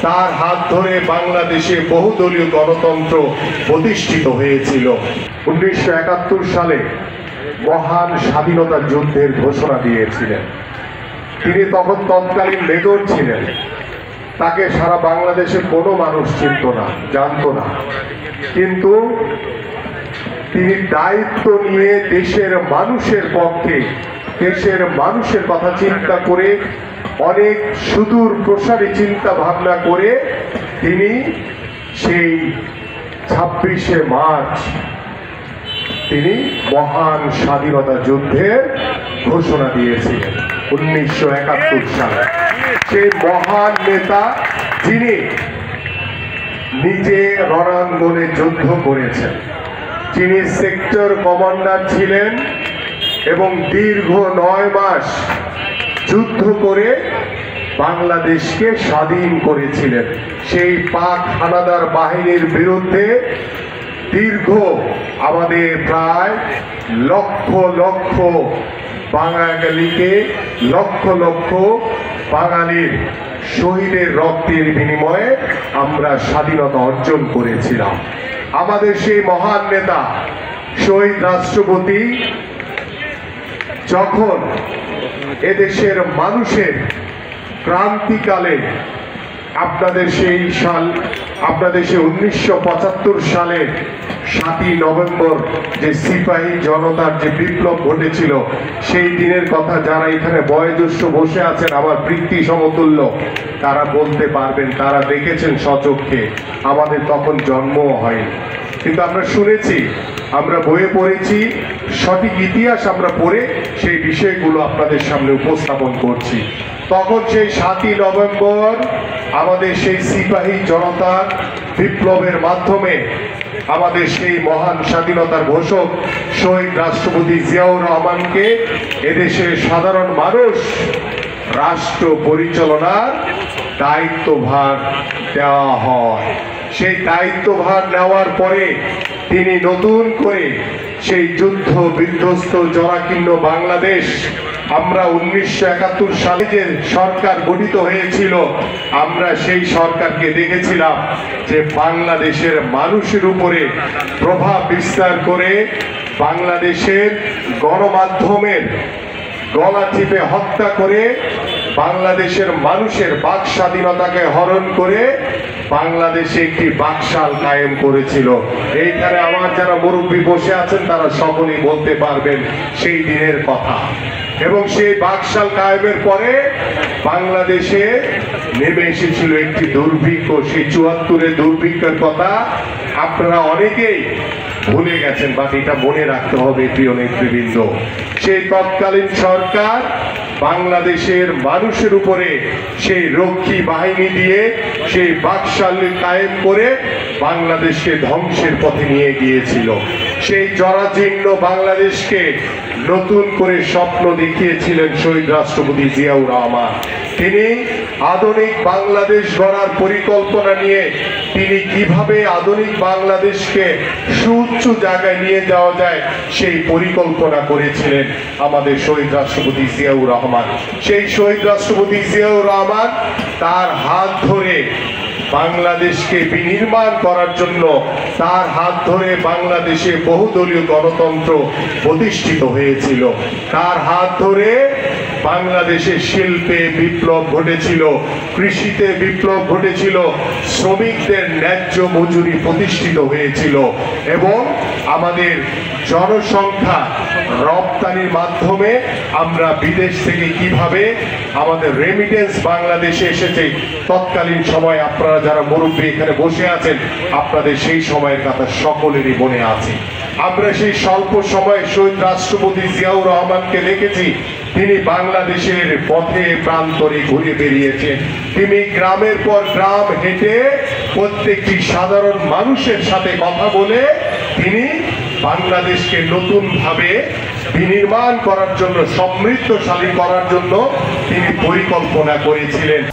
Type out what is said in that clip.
তার হাত ধরে বাংলাদেশে বহুদলীয় গণতন্ত্র প্রতিষ্ঠিত হয়েছিল। 1971 সালে মহান স্বাধীনতা যুদ্ধের ঘোষণা দিয়েছিলেন। তিনি তখন তৎকালীন মেজর ছিলেন। তাকে সারা বাংলাদেশে কোনো মানুষ চিনত না, জানতো না, কিন্তু তিনি দায়িত্ব নিয়ে দেশের মানুষের পক্ষে, দেশের মানুষের কথা চিন্তা করে, অনেক সুদূর প্রসারী চিন্তা ভাবনা করে তিনি সেই 26শে মার্চ তিনি মহান স্বাধীনতা যুদ্ধের ঘোষণা দিয়েছিলেন 1971 সালে। সেই মহান নেতা যিনি নিজে রণাঙ্গনে যুদ্ধ করেছেন, যিনি সেক্টর কমান্ডার ছিলেন এবং দীর্ঘ 9 মাস যুদ্ধ করে বাংলাদেশকে স্বাধীন করেছিলেন। সেই পাক হানাদার বাহিনীর বিরুদ্ধে দীর্ঘ আমাদের প্রায় লক্ষ লক্ষ বাঙালিকে, লক্ষ লক্ষ বাঙালির শহীদের রক্তের বিনিময়ে আমরা স্বাধীনতা অর্জন করেছিলাম। আমাদের সেই মহান নেতা শহীদ রাষ্ট্রপতি যখন এদেশের মানুষের ক্রান্তিকালে আপনাদের সেই সাল, আপনাদের সেই 1975 সালে 7ই নভেম্বর যে সিপাহী জনতার যে বিপ্লব ঘটেছিল, সেই দিনের কথা যারা এখানে বয়োজ্যেষ্ঠ বসে আছেন, আমার পিতৃ সমতুল্য, তারা বলতে পারবেন, তারা দেখেছেন স্বচক্ষে। আমাদের তখন জন্মও হয়নি, কিন্তু আমরা শুনেছি, আমরা বইয়ে পড়েছি, সঠিক ইতিহাস আমরা পড়ে সেই বিষয়গুলো আপনাদের সামনে উপস্থাপন করছি। তখন সেই 7ই নভেম্বর আমাদের সেই সিপাহী জনতার বিপ্লবের মাধ্যমে আমাদের সেই মহান স্বাধীনতার ঘোষক শহীদ রাষ্ট্রপতি জিয়াউর রহমানকে এদেশের সাধারণ মানুষ রাষ্ট্র পরিচালনার দায়িত্বভার দেওয়া হয়। সেই দায়িত্বভার নেওয়ার পরে তিনি নতুন করে সেই যুদ্ধ বিধ্বস্ত জরাকীর্ণ বাংলাদেশ, আমরা 1971 সালে যে সরকার গঠিত হয়েছিল, আমরা সেই সরকারকে দেখেছিলাম যে বাংলাদেশের মানুষের উপরে প্রভাব বিস্তার করে বাংলাদেশের গণমাধ্যমের গলা টিপে হত্যা করে বাংলাদেশের মানুষের বাক স্বাধীনতাকে হরণ করে বাংলাদেশে একটি বাকশাল কায়েম করেছিল। এইখানে আমার যারা মুরব্বী বসে আছেন তারা সকলেই বলতে পারবেন সেই দিনের কথা। এবং সেই বাকশাল কায়েমের পরে বাংলাদেশে নেমে এসেছিল একটি দুর্ভিক্ষ। সেই 74-এর দুর্ভিক্ষের কথা আপনারা অনেকেই ভুলে গেছেন, বা এটা মনে রাখতে হবে প্রিয় নেতৃবৃন্দ। সেই তৎকালীন সরকার বাংলাদেশের মানুষের উপরে সেই রক্ষী বাহিনী দিয়ে সেই বাকশাল কায়েম করে বাংলাদেশকে ধ্বংসের পথে নিয়ে গিয়েছিল। সেই জরাজীর্ণ বাংলাদেশকে নতুন করে স্বপ্ন দেখিয়েছিলেন শহীদ রাষ্ট্রপতি জিয়াউর রহমান। তিনি আধুনিক বাংলাদেশ গড়ার পরিকল্পনা নিয়ে তিনি কিভাবে আধুনিক বাংলাদেশকে সুউচ্চ জায়গায় নিয়ে যাওয়া যায় সেই পরিকল্পনা করেছিলেন আমাদের শহীদ রাষ্ট্রপতি জিয়াউর রহমান। সেই শহীদ রাষ্ট্রপতি জিয়াউর রহমান তার হাত ধরে বাংলাদেশকে বিনির্মাণ করার জন্য, তার হাত ধরে বাংলাদেশে বহুদলীয় গণতন্ত্র প্রতিষ্ঠিত হয়েছিল। তার হাত ধরে বাংলাদেশে শিল্পে বিপ্লব ঘটেছিল, কৃষিতে বিপ্লব ঘটেছিল, শ্রমিকদের ন্যায্য মজুরি প্রতিষ্ঠিত হয়েছিল এবং আমাদের জনসংখ্যা রপ্তানির মাধ্যমে আমরা বিদেশ থেকে কিভাবে আমাদের রেমিটেন্স বাংলাদেশে এসেছে। তৎকালীন সময় আপনারা যারা মুরব্বী এখানে বসে আছেন, আপনাদের সেই সময়ের কথা সকলেরই মনে আছে। আমরা সেই স্বল্প সময়ে শহীদ রাষ্ট্রপতি জিয়াউর রহমানকে দেখেছি, তিনি বাংলাদেশের পথে প্রান্তরে ঘুরে বেরিয়েছেন। তিনি গ্রামের পর গ্রাম হেঁটে প্রত্যেকটি সাধারণ মানুষের সাথে কথা বলে তিনি বাংলাদেশকে নতুনভাবে বিনির্মাণ করার জন্য, সমৃদ্ধশালী করার জন্য তিনি পরিকল্পনা করেছিলেন।